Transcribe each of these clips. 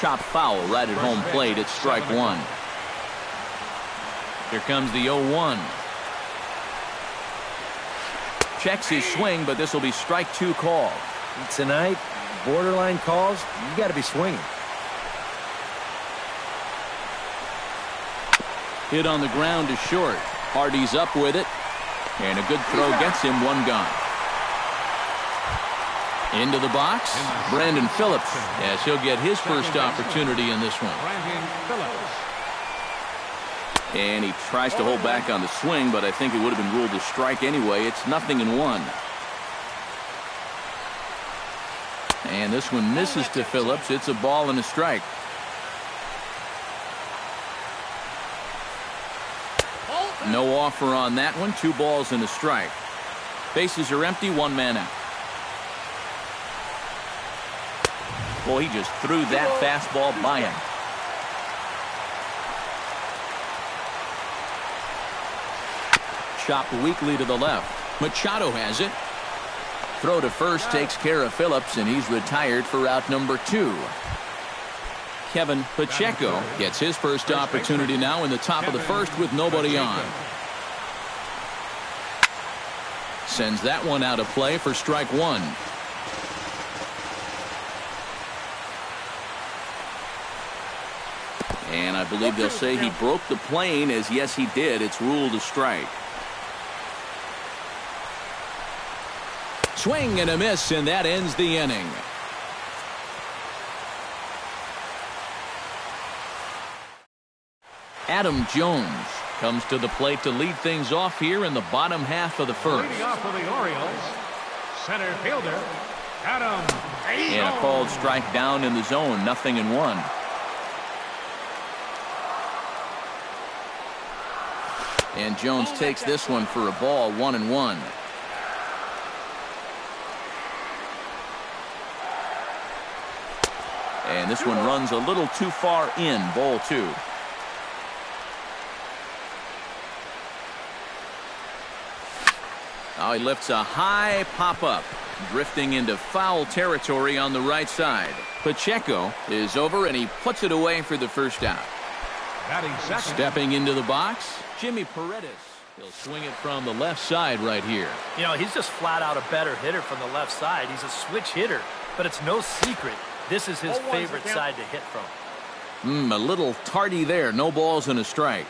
Chop foul right at home plate at strike one. Here comes the 0-1. Checks his swing, but this will be strike two call. Tonight, borderline calls, you got to be swinging. Hit on the ground to short. Hardy's up with it. And a good throw gets him one gone. Into the box, Brandon Phillips, as he'll get his first opportunity in this one. And he tries to hold back on the swing, but I think it would have been ruled a strike anyway. It's 0-1. And this one misses to Phillips. It's a ball and a strike. No offer on that one. 2 balls and a strike. Bases are empty. 1 man out. Well, he just threw that fastball by him. Chopped weakly to the left. Machado has it. Throw to first takes care of Phillips, and he's retired for out number 2. Kevin Pacheco gets his first opportunity now in the top of the first with nobody on. Sends that one out of play for strike one. And I believe they'll say he broke the plane, as yes he did. It's ruled a strike. Swing and a miss, and that ends the inning. Adam Jones comes to the plate to lead things off here in the bottom half of the first. Leading off for the Orioles, center fielder Adam Jones. And a called strike down in the zone, 0-1. And Jones takes this one for a ball, 1-1. And this one runs a little too far in, ball 2. Now he lifts a high pop-up, drifting into foul territory on the right side. Pacheco is over, and he puts it away for the first out. Stepping into the box, Jimmy Paredes. He'll swing it from the left side right here. You know, he's just flat out a better hitter from the left side. He's a switch hitter, but it's no secret this is his favorite side to hit from. A little tardy there. No balls and a strike.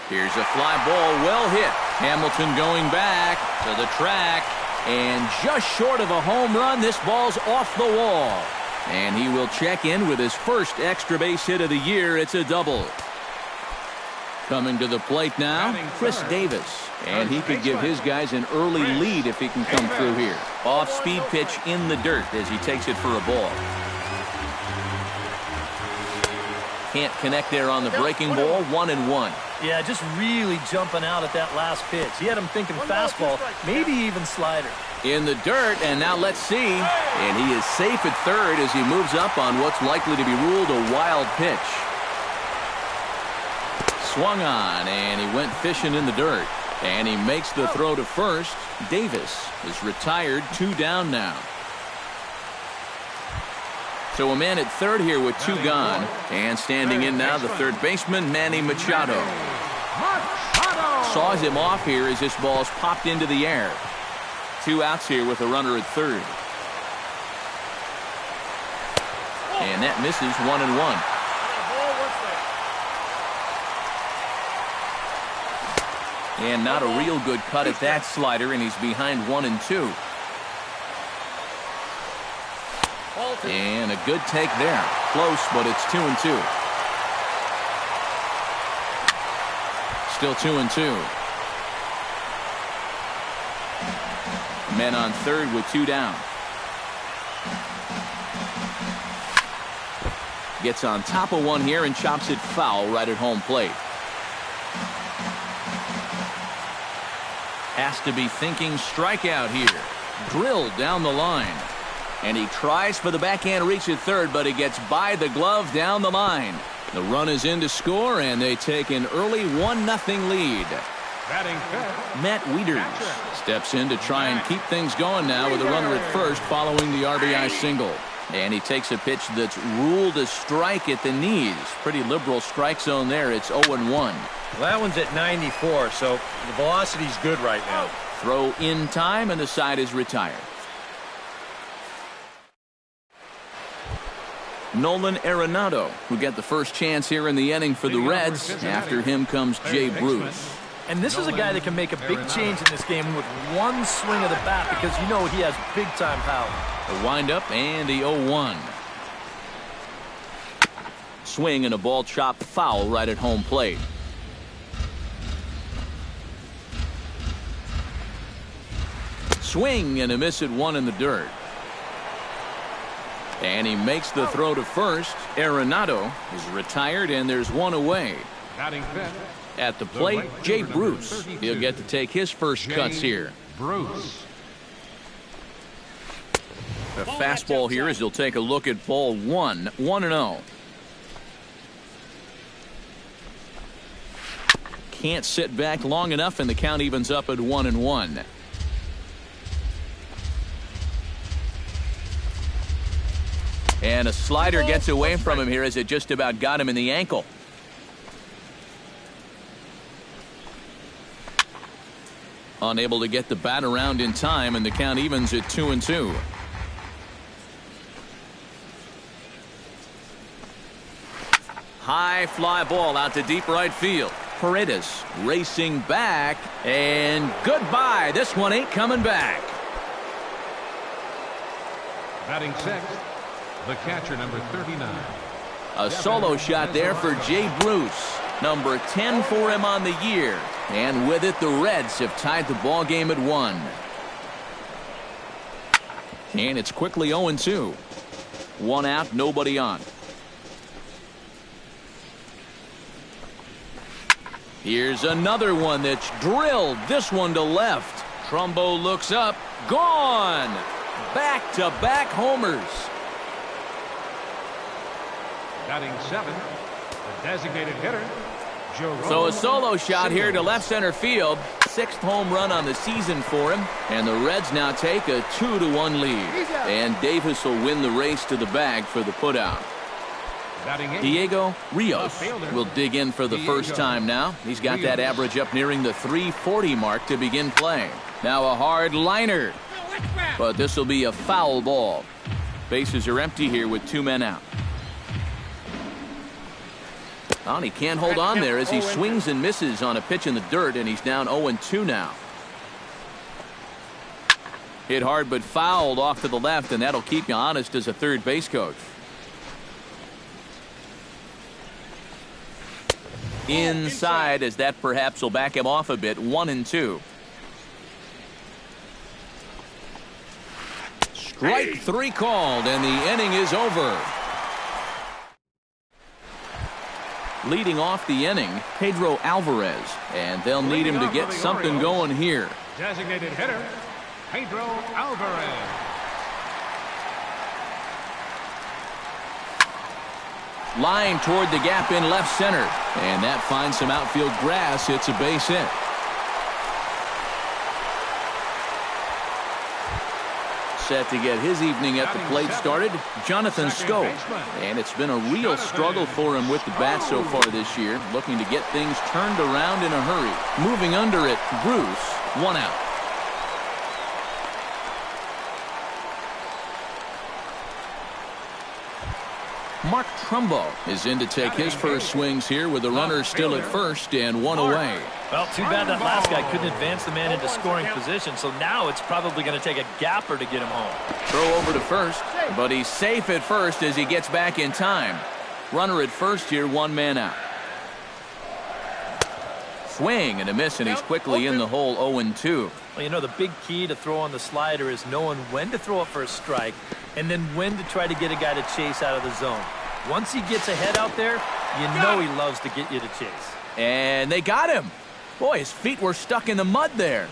Here's a fly ball, well hit. Hamilton going back to the track, and just short of a home run. This ball's off the wall, and he will check in with his first extra base hit of the year. It's a double. Coming to the plate now, Chris Davis, and he could give his guys an early lead if he can come through here. Off-speed pitch in the dirt as he takes it for a ball. Can't connect there on the breaking ball. 1-1. Yeah, just really jumping out at that last pitch. He had him thinking fastball, maybe even slider. In the dirt, and now let's see. And he is safe at third as he moves up on what's likely to be ruled a wild pitch. Swung on, and he went fishing in the dirt. And he makes the throw to first. Davis is retired, 2 down now. So a man at third here with 2 gone. And standing in now, the third baseman, Manny Machado. Saws him off here as this ball's popped into the air. 2 outs here with a runner at third. And that misses, 1-1. And not a real good cut at that slider, and he's behind 1-2. And a good take there. Close, but it's 2-2. Still 2-2. Men on third with 2 down. Gets on top of one here and chops it foul right at home plate. Has to be thinking strikeout here. Drilled down the line. And he tries for the backhand reach at third, but he gets by the glove down the line. The run is in to score, and they take an early 1-0 lead. Matt Wieters steps in to try and keep things going now with a runner at first following the RBI single. And he takes a pitch that's ruled a strike at the knees. Pretty liberal strike zone there. It's 0-1. Well, that one's at 94, so the velocity's good right now. Throw in time, and the side is retired. Nolan Arenado, who got the first chance here in the inning for the Reds. After him comes Jay Bruce. And this is a guy that can make a big change in this game with one swing of the bat because you know he has big-time power. The windup and the 0-1. Swing and a ball chopped foul right at home plate. Swing and a miss at one in the dirt. And he makes the throw to first. Arenado is retired, and there's one away. Batting fifth. At the plate, Jay Bruce. He'll get to take his first cuts here. Bruce. The fastball here as he'll take a look at ball one. 1-0. Can't sit back long enough, and the count evens up at 1-1. And a slider gets away from him here as it just about got him in the ankle. Unable to get the bat around in time, and the count evens at 2-2. High fly ball out to deep right field. Paredes racing back, and goodbye. This one ain't coming back. Batting sixth, the catcher, number 39. A solo shot there for Jay Bruce. Number 10 for him on the year. And with it, the Reds have tied the ball game at 1. And it's quickly 0-2. One out, nobody on. Here's another one that's drilled. This one to left. Trumbo looks up. Gone. Back-to-back homers. Batting seventh, the designated hitter, Jerome. So a solo shot here to left center field. 6th home run on the season for him. And the Reds now take a 2-1 lead. And Davis will win the race to the bag for the putout. Diego Rios will dig in for the first time now. He's got that average up nearing the 340 mark to begin play. Now a hard liner. But this will be a foul ball. Bases are empty here with 2 men out. Oh, and he can't hold on there as he swings and misses on a pitch in the dirt, and he's down 0-2 now. Hit hard but fouled off to the left, and that'll keep you honest as a third base coach. Inside, as that perhaps will back him off a bit. 1-2. Strike 3 called, and the inning is over. Leading off the inning, Pedro Alvarez, and they'll need him to get something going here. Designated hitter, Pedro Alvarez. Line toward the gap in left center, and that finds some outfield grass. It's a base hit. Set to get his evening at the plate started, Jonathan Schoop. And it's been a real struggle for him with the bat so far this year, looking to get things turned around in a hurry. Moving under it, Bruce, 1 out. Mark Trumbo is in to take his first swings here with the runner still at first and 1 away. Well, too bad that last guy couldn't advance the man into scoring position, so now it's probably going to take a gapper to get him home. Throw over to first, but he's safe at first as he gets back in time. Runner at first here, 1 man out. Swing and a miss, and he's quickly in the hole. 0-2. Well, you know, the big key to throw on the slider is knowing when to throw it for a strike and then when to try to get a guy to chase out of the zone. Once he gets ahead out there, you know he loves to get you to chase. And they got him. Boy, his feet were stuck in the mud there.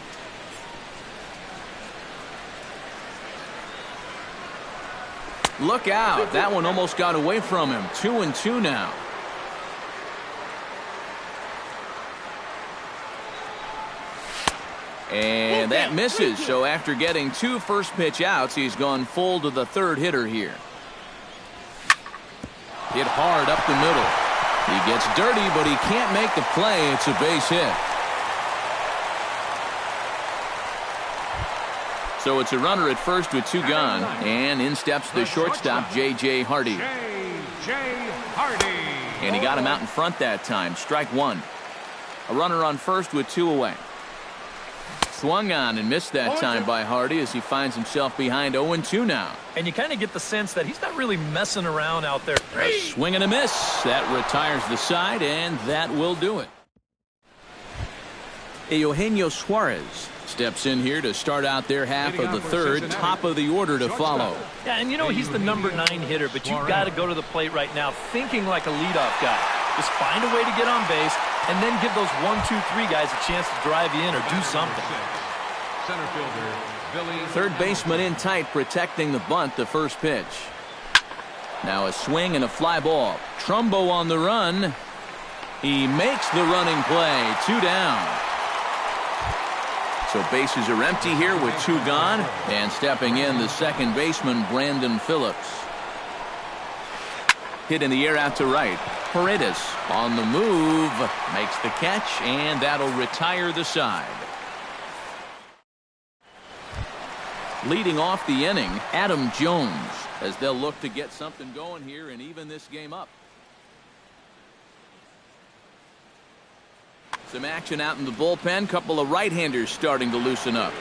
Look out. That one almost got away from him. 2-2 now. And that misses. So after getting 2 first pitch outs, he's gone full to the third hitter here. Hit hard up the middle. He gets dirty, but he can't make the play. It's a base hit. So it's a runner at first with 2 gone. And in steps the shortstop, J.J. Hardy. J.J. Hardy. And he got him out in front that time. Strike 1. A runner on first with 2 away. Swung on and missed that time by Hardy as he finds himself behind 0-2 now. And you kind of get the sense that he's not really messing around out there. A swing and a miss. That retires the side, and that will do it. Eugenio Suarez steps in here to start out their half of the third. Top of the order to follow. Yeah, and you know he's the number 9 hitter, but you've got to go to the plate right now thinking like a leadoff guy. Just find a way to get on base, and then give those 1, 2, 3 guys a chance to drive you in or do something. Center fielder, Billy. Third baseman in tight, protecting the bunt, the first pitch. Now a swing and a fly ball. Trumbo on the run. He makes the running play. 2 down. So bases are empty here with 2 gone. And stepping in, the second baseman, Brandon Phillips. Hit in the air out to right. Paredes on the move. Makes the catch, and that'll retire the side. Leading off the inning, Adam Jones, as they'll look to get something going here and even this game up. Some action out in the bullpen. Couple of right-handers starting to loosen up.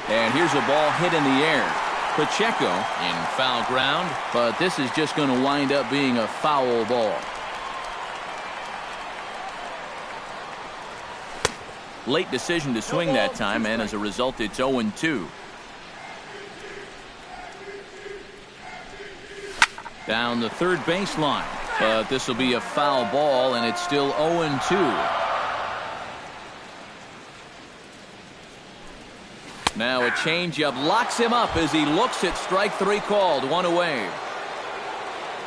And here's a ball hit in the air. Pacheco in foul ground, but this is just going to wind up being a foul ball. Late decision to swing that time, and as a result, it's 0-2. Down the third baseline, but this will be a foul ball, and it's still 0-2. Now a changeup locks him up as he looks at strike 3 called. 1 away.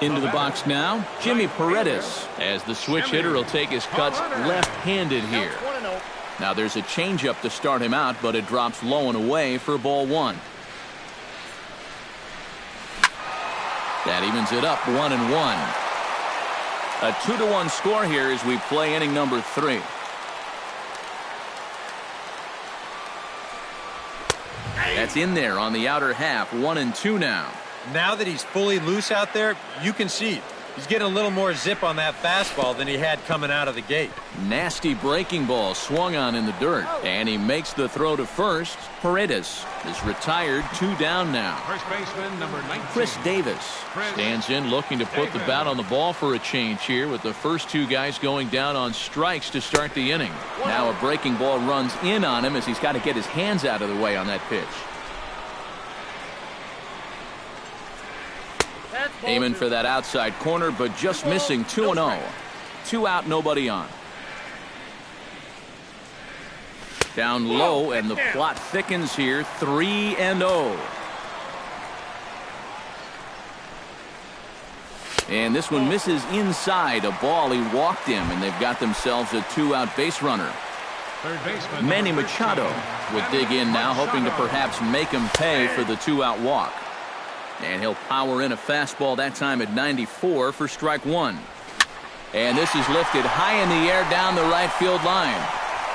Into the box now, Jimmy Paredes, as the switch hitter will take his cuts left-handed here. Now there's a changeup to start him out, but it drops low and away for ball 1. That evens it up 1-1. A 2-1 score here as we play inning number 3. That's in there on the outer half. 1-2 now. Now that he's fully loose out there, you can see he's getting a little more zip on that fastball than he had coming out of the gate. Nasty breaking ball swung on in the dirt, and he makes the throw to first. Paredes is retired. 2 down now. First baseman, number 19. Chris Davis stands in looking to put the bat on the ball for a change here, with the first 2 guys going down on strikes to start the inning. Now a breaking ball runs in on him as he's got to get his hands out of the way on that pitch. Aiming for that outside corner, but just missing. 2-0. 2 out, nobody on. Down low, and the plot thickens here. 3-0. And this one misses inside. A ball, he walked him, and they've got themselves a 2-out base runner. Third baseman, Manny Machado would dig in now, hoping to perhaps make him pay for the 2-out walk. And he'll power in a fastball that time at 94 for strike 1. And this is lifted high in the air down the right field line.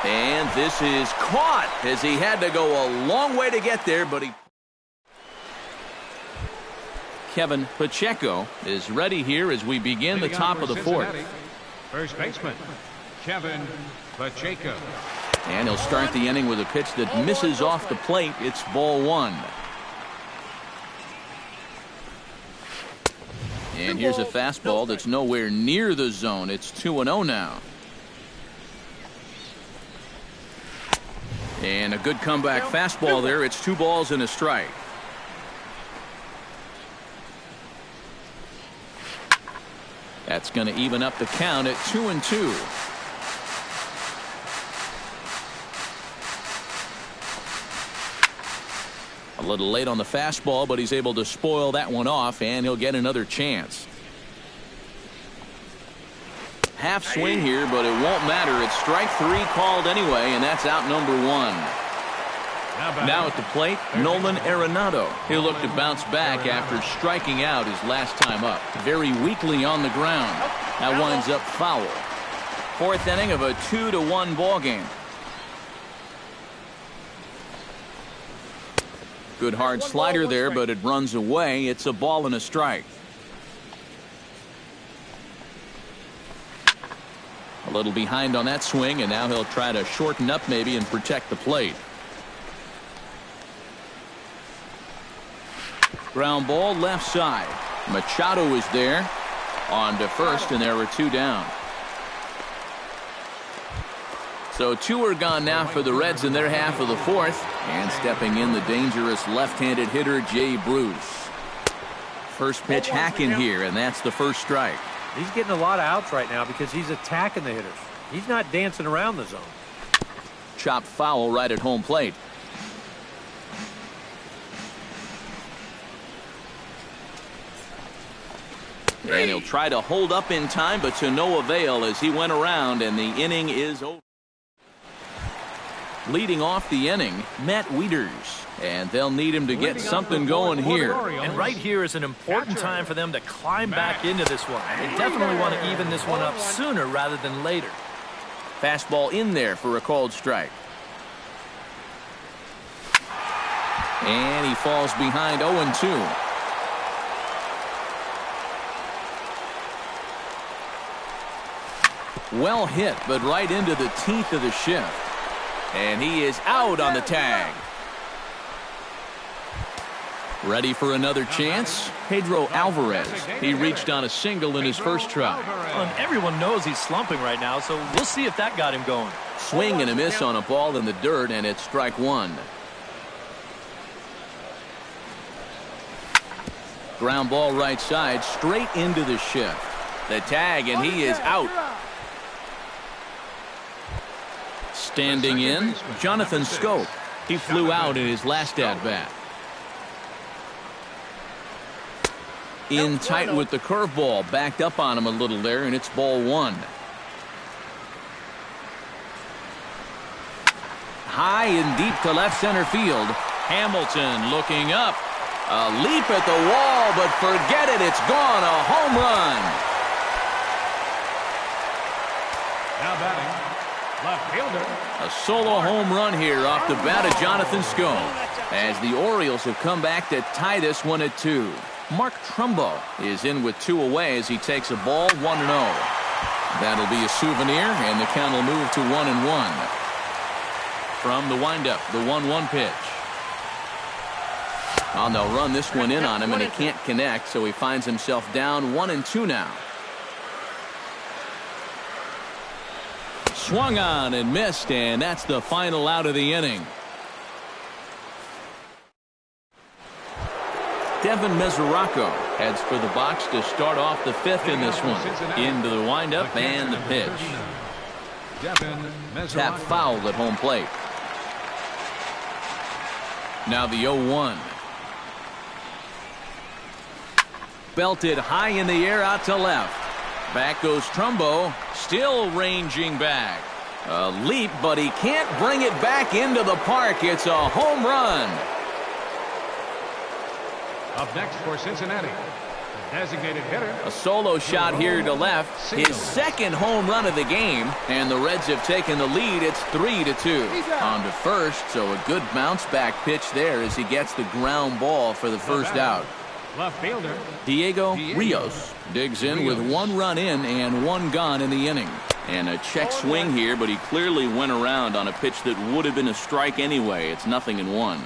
And this is caught as he had to go a long way to get there, but he... Kevin Pacheco is ready here as we begin the top of the 4th. First baseman, Kevin Pacheco. And he'll start the inning with a pitch that misses off the plate. It's ball 1. And here's a fastball that's nowhere near the zone. It's 2-0 now. And a good comeback fastball there. It's 2 balls and a strike. That's going to even up the count at 2-2. A little late on the fastball, but he's able to spoil that one off, and he'll get another chance. Half swing here, but it won't matter. It's strike 3 called anyway, and that's out number 1. Now at the plate, Nolan Arenado. He'll look to bounce back after striking out his last time up. Very weakly on the ground. That winds up foul. Fourth inning of a 2-1 ball game. Good hard slider there, but it runs away. It's a ball and a strike. A little behind on that swing, and now he'll try to shorten up maybe and protect the plate. Ground ball left side. Machado is there on to first, and there were two down. So two are gone now for the Reds in their half of the fourth, and stepping in the dangerous left-handed hitter Jay Bruce. First pitch hacking here, and that's the first strike. He's getting a lot of outs right now because he's attacking the hitters. He's not dancing around the zone. Chop foul right at home plate. And he'll try to hold up in time, but to no avail as he went around, and the inning is over. Leading off the inning, Matt Wieters, and they'll need him to get something going here. And right here is an important time for them to climb back into this one. They definitely want to even this one up sooner rather than later. Fastball in there for a called strike. And he falls behind 0-2. Well hit, but right into the teeth of the shift. And he is out on the tag. Ready for another chance? Pedro Alvarez. He reached on a single in his first try. Well, and everyone knows he's slumping right now, so we'll see if that got him going. Swing and a miss on a ball in the dirt, and it's strike one. Ground ball right side, straight into the shift. The tag, and he is out. Standing in, Jonathan Scope. He flew out in his last at-bat. In tight with the curveball, backed up on him a little there, and it's ball one. High and deep to left center field. Hamilton looking up. A leap at the wall, but forget it, it's gone. A home run. Now batting, left fielder. A solo home run here off the bat of Jonathan Scope, as the Orioles have come back to tie this one at 2. Mark Trumbo is in with 2 away as he takes a ball 1-0. That'll be a souvenir, and the count will move to 1-1. From the windup, the 1-1 pitch. Oh, they'll run this one in on him, and he can't connect, so he finds himself down 1-2 now. Swung on and missed, and that's the final out of the inning. Devin Mesoraco heads for the box to start off the 5th in this one. Into the windup and the pitch. Tap foul at home plate. Now the 0-1. Belted high in the air out to left. Back goes Trumbo, still ranging back. A leap, but he can't bring it back into the park. It's a home run. Up next for Cincinnati, the designated hitter. A solo shot here to left. His second home run of the game, and the Reds have taken the lead. It's 3-2. On to first, so a good bounce back pitch there as he gets the ground ball for the first out. Left fielder Diego Rios digs in with 1 run in and 1 gone in the inning. And a check swing here, but he clearly went around on a pitch that would have been a strike anyway. It's 0-1.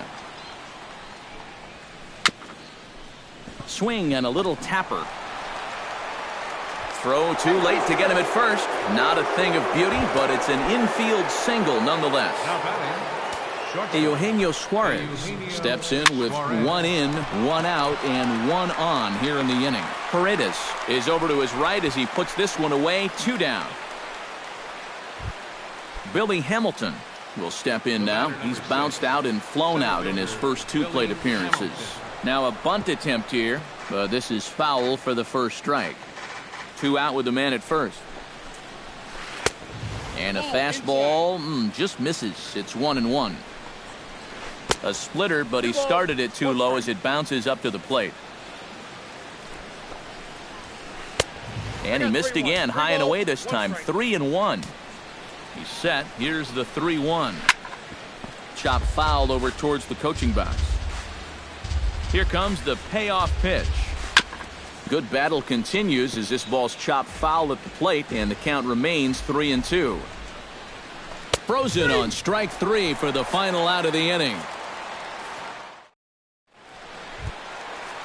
Swing and a little tapper. Throw too late to get him at first. Not a thing of beauty, but it's an infield single nonetheless. now batting. Eugenio Suarez steps in with 1 in, 1 out, and 1 on here in the inning. Paredes is over to his right as he puts this one away. 2 down. Billy Hamilton will step in now. He's bounced out and flown out in his first 2 plate appearances. Now a bunt attempt here, but this is foul for the first strike. 2 out with the man at first. And a fastball just misses. It's 1-1. A splitter, but he started it too low as it bounces up to the plate. And he missed again, high and away this time, 3-1. He's set. Here's the 3-1. Chop foul over towards the coaching box. Here comes the payoff pitch. Good battle continues as this ball's chopped foul at the plate, and the count remains 3-2. Frozen on strike 3 for the final out of the inning.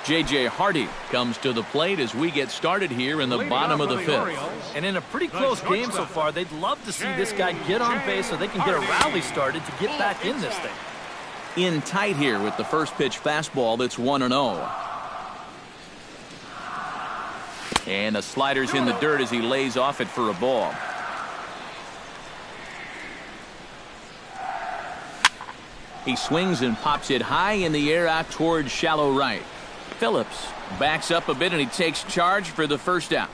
J.J. Hardy comes to the plate as we get started here in the bottom of the fifth. And in a pretty close game so far, they'd love to see this guy get on base so they can get a rally started to get back in this thing. In tight here with the first pitch fastball that's 1-0. And the slider's in the dirt as he lays off it for a ball. He swings and pops it high in the air out towards shallow right. Phillips backs up a bit and he takes charge for the first out.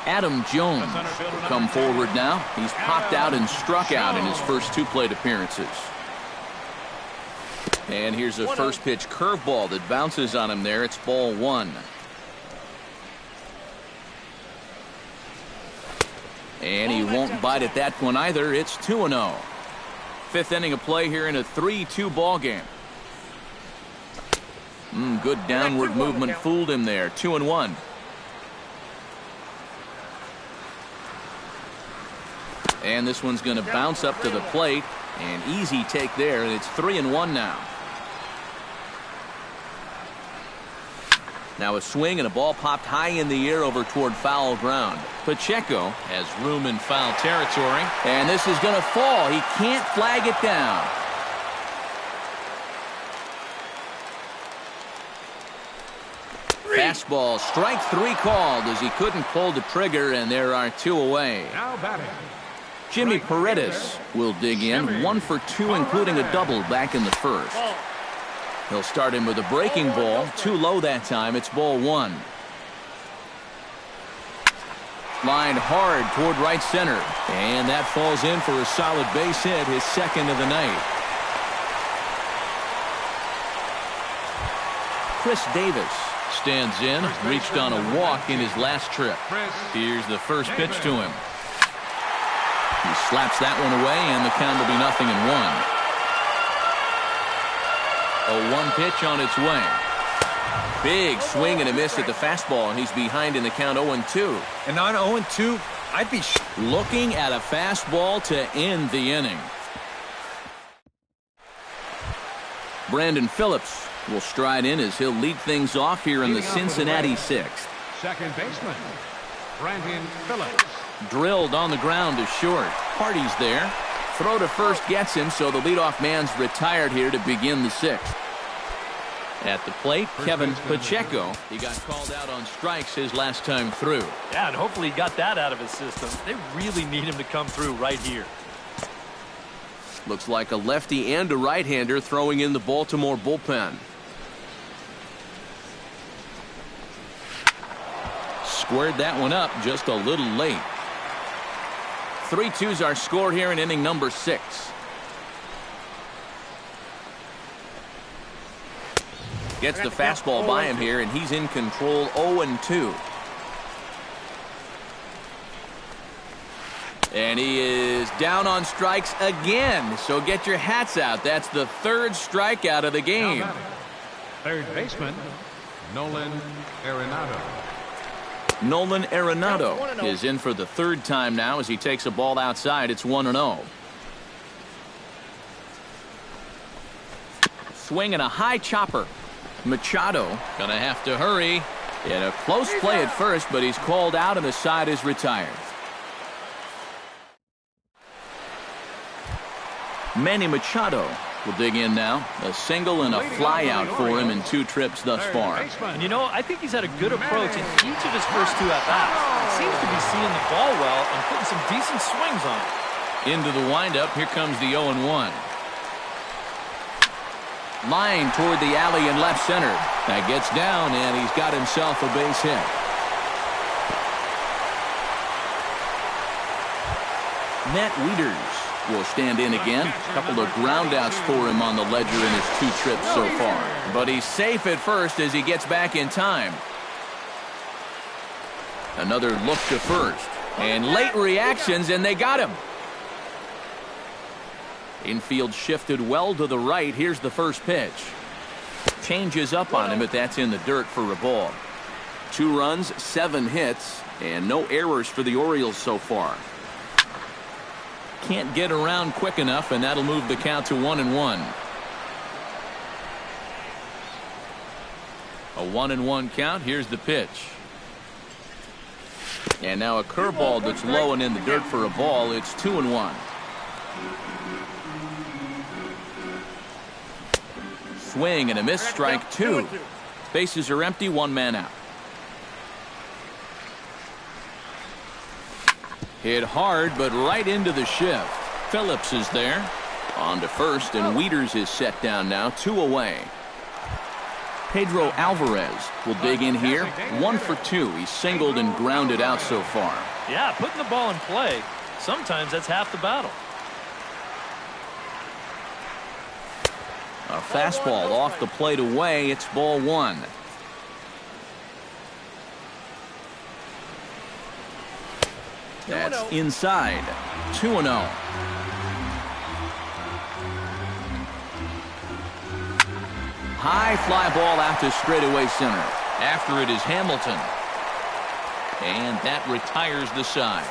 Adam Jones will come forward now. He's popped out and struck out in his first 2 plate appearances. And here's a first pitch curveball that bounces on him there. It's ball 1. And he won't bite at that one either. It's 2-0. 5th inning of play here in a 3-2 ball game. Good downward movement fooled him there. 2-1. And this one's going to bounce up to the plate. An easy take there, and it's 3-1 now. Now a swing and a ball popped high in the air over toward foul ground. Pacheco has room in foul territory, and this is going to fall. He can't flag it down. Fastball, strike 3 called as he couldn't pull the trigger, and there are 2 away. Now batting. Jimmy Paredes will dig in, 1 for 2, including a double back in the first. He'll start him with a breaking ball, too low that time. It's ball 1. Lined hard toward right center, and that falls in for a solid base hit, his second of the night. Chris Davis stands in, reached on a walk in his last trip. Here's the first pitch to him. He slaps that one away, and the count will be 0-1. A 1 pitch on its way. Big swing and a miss at the fastball, and he's behind in the count 0-2. And on 0-2, I'd be looking at a fastball to end the inning. Brandon Phillips will stride in as he'll lead things off here in the Cincinnati 6th. Second baseman, Brandon Phillips. Drilled on the ground to short. Hardy's there. Throw to first gets him, so the leadoff man's retired here to begin the 6th. At the plate, Kevin Pacheco. He got called out on strikes his last time through. Yeah, and hopefully he got that out of his system. They really need him to come through right here. Looks like a lefty and a right-hander throwing in the Baltimore bullpen. Squared that one up just a little late. 3-2s are scored here in inning number 6. Gets the fastball by him here, and he's in control. 0-2. And he is down on strikes again. So get your hats out. That's the 3rd strikeout of the game. Third baseman, Nolan Arenado. Nolan Arenado is in for the 3rd time now as he takes a ball outside. It's 1-0. Swing and a high chopper. Machado gonna have to hurry. In a close play at first, but he's called out and the side is retired. Manny Machado will dig in now. A single and a fly out for him in 2 trips thus far. And you know, I think he's had a good approach in each of his first 2 at-bats. He seems to be seeing the ball well and putting some decent swings on it. Into the windup, here comes the 0-1. Line toward the alley in left center. That gets down, and he's got himself a base hit. Matt Wieters will stand in again. A couple of groundouts for him on the ledger in his 2 trips so far. But he's safe at first as he gets back in time. Another look to first. And late reactions, and they got him. Infield shifted well to the right. Here's the first pitch. Changes up on him, but that's in the dirt for a ball. 2 runs, 7 hits, and no errors for the Orioles so far. Can't get around quick enough, and that'll move the count to 1-1. A 1-1 count. Here's the pitch. And now a curveball that's low and in the dirt for a ball. It's 2-1. Swing and a miss, strike 2. Bases are empty, 1 man out. Hit hard, but right into the shift. Phillips is there. On to first, and Wieters is set down now, 2 away. Pedro Alvarez will dig in here. 1 for 2. He's singled and grounded out so far. Yeah, putting the ball in play, sometimes that's half the battle. A fastball off the plate away. It's ball 1. That's inside. 2-0. High fly ball out to straightaway center. After it is Hamilton. And that retires the side.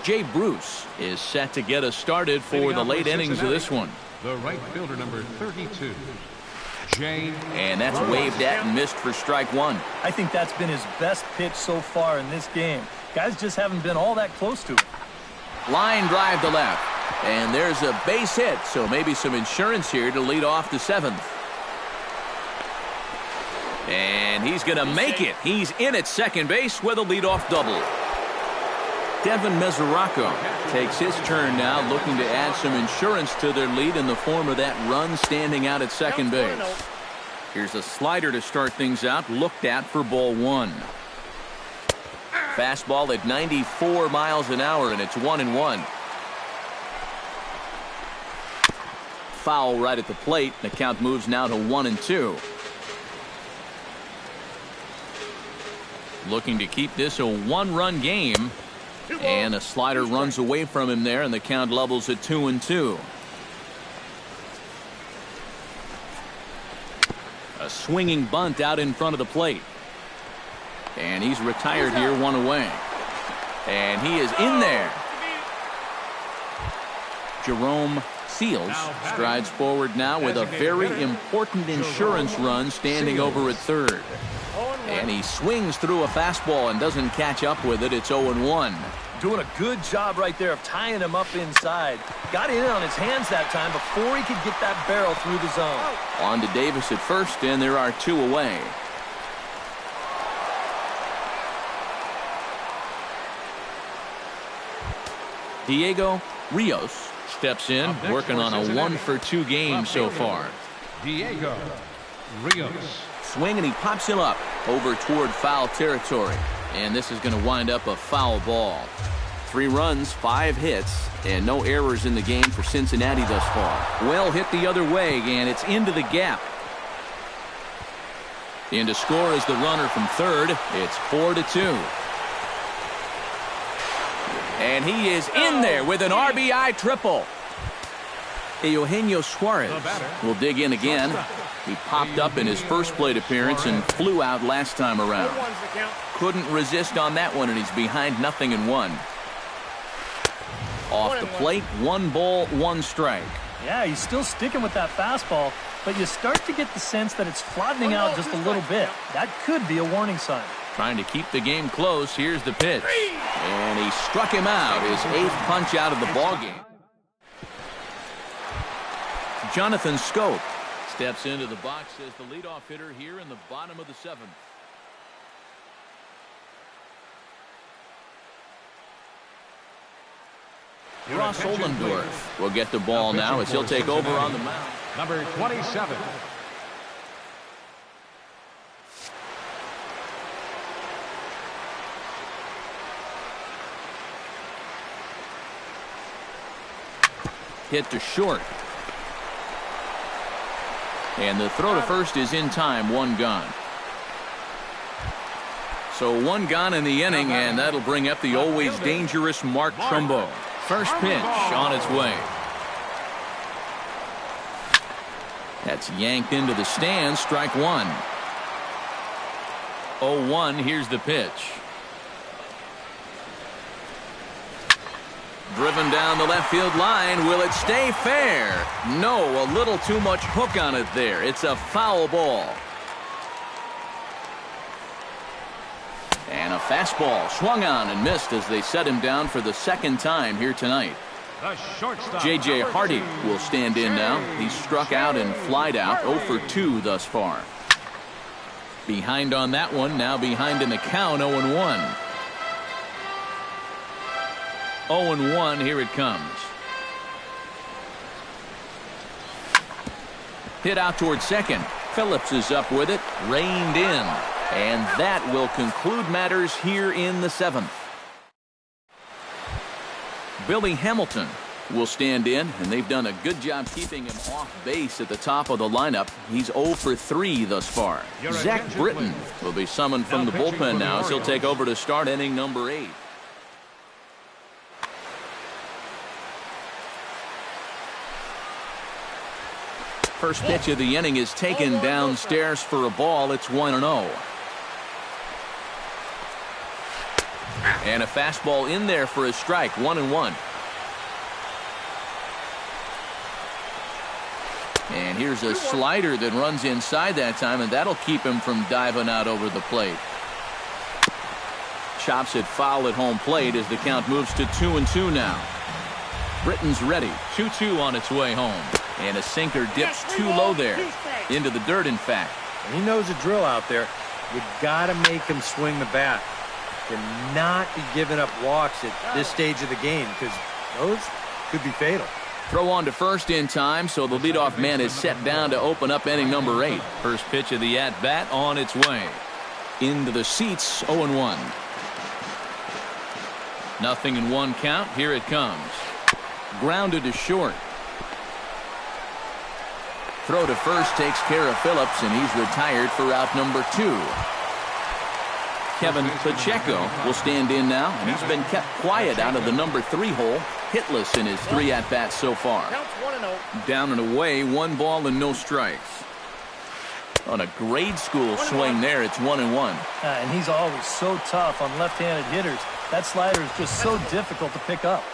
Jay Bruce is set to get us started for the late innings of this one. The right fielder, number 32, Jay. And that's waved at and missed for strike 1. I think that's been his best pitch so far in this game. Guys just haven't been all that close to it. Line drive to left. And there's a base hit, so maybe some insurance here to lead off the 7th. And he's going to make it. He's in at second base with a leadoff double. Devin Mesoraco takes his turn now, looking to add some insurance to their lead in the form of that run standing out at second base. Here's a slider to start things out, looked at for ball 1. Fastball at 94 miles an hour, and it's 1-1. Foul right at the plate. The count moves now to 1-2. Looking to keep this a 1-run game. And a slider runs away from him there, and the count levels at 2-2. A swinging bunt out in front of the plate. And he's retired here, 1 away. And he is in there. Jerome Seals strides forward now with a very important insurance run standing over at third. And he swings through a fastball and doesn't catch up with it. It's 0-1. Doing a good job right there of tying him up inside. Got in on his hands that time before he could get that barrel through the zone. On to Davis at first, and there are 2 away. Diego Rios steps in, working on a 1 for 2 game so far. Diego Rios. Swing, and he pops him up over toward foul territory. And this is going to wind up a foul ball. 3 runs, 5 hits, and no errors in the game for Cincinnati thus far. Well hit the other way, and it's into the gap. In to score is the runner from third. It's 4-2. And he is in there with an RBI triple. Eugenio Suarez will dig in again. He popped up in his first plate appearance and flew out last time around. Couldn't resist on that one, and he's behind 0-1. Off the plate, 1 ball, 1 strike. Yeah, he's still sticking with that fastball, but you start to get the sense that it's flattening out just a little bit. That could be a warning sign. Trying to keep the game close. Here's the pitch. And he struck him out. His 8th punch out of the ballgame. Jonathan Scope steps into the box as the leadoff hitter here in the bottom of the 7th. Ross Ollendorf will get the ball now as he'll take over on the mound. Number 27. hit to short. And the throw to first is in time, one gone. So one gone in the inning, and that'll bring up the always dangerous Mark Trumbo. First pitch on its way. That's yanked into the stands, strike one. 0-1, here's the pitch. Driven down the left field line. Will it stay fair? No, a little too much hook on it there. It's a foul ball. And a fastball swung on and missed as they set him down for the second time here tonight. J.J. Hardy will stand in now. He's struck out and flied out, 0 for 2 thus far. Behind on that one, now behind in the count, 0-1. 0-1, here it comes. Hit out toward second. Phillips is up with it, reined in. And that will conclude matters here in the 7th. Billy Hamilton will stand in, and they've done a good job keeping him off base at the top of the lineup. He's 0 for 3 thus far. Zach Britton will be summoned from the bullpen now as he'll take over to start inning number 8. First pitch of the inning is taken downstairs for a ball. It's 1-0. And a fastball in there for a strike, 1-1. And here's a slider that runs inside that time, and that'll keep him from diving out over the plate. Chops it foul at home plate as the count moves to 2-2 now. Britton's ready, 2-2 on its way home. And a sinker dips too low there, into the dirt in fact. He knows the drill out there. You got to make him swing the bat. Cannot be giving up walks at this stage of the game because those could be fatal. Throw on to first in time, so the leadoff man is set down to open up inning number 8. First pitch of the at-bat on its way. Into the seats, 0-1. Nothing in one count. Here it comes. Grounded to short. Throw to first takes care of Phillips, and he's retired for out number 2. Kevin Pacheco will stand in now, and he's been kept quiet out of the number 3 hole, hitless in his 3 at-bats so far. Down and away, 1 ball and no strikes. On a grade school swing there, it's 1-1. And he's always so tough on left-handed hitters. That slider is just so difficult to pick up.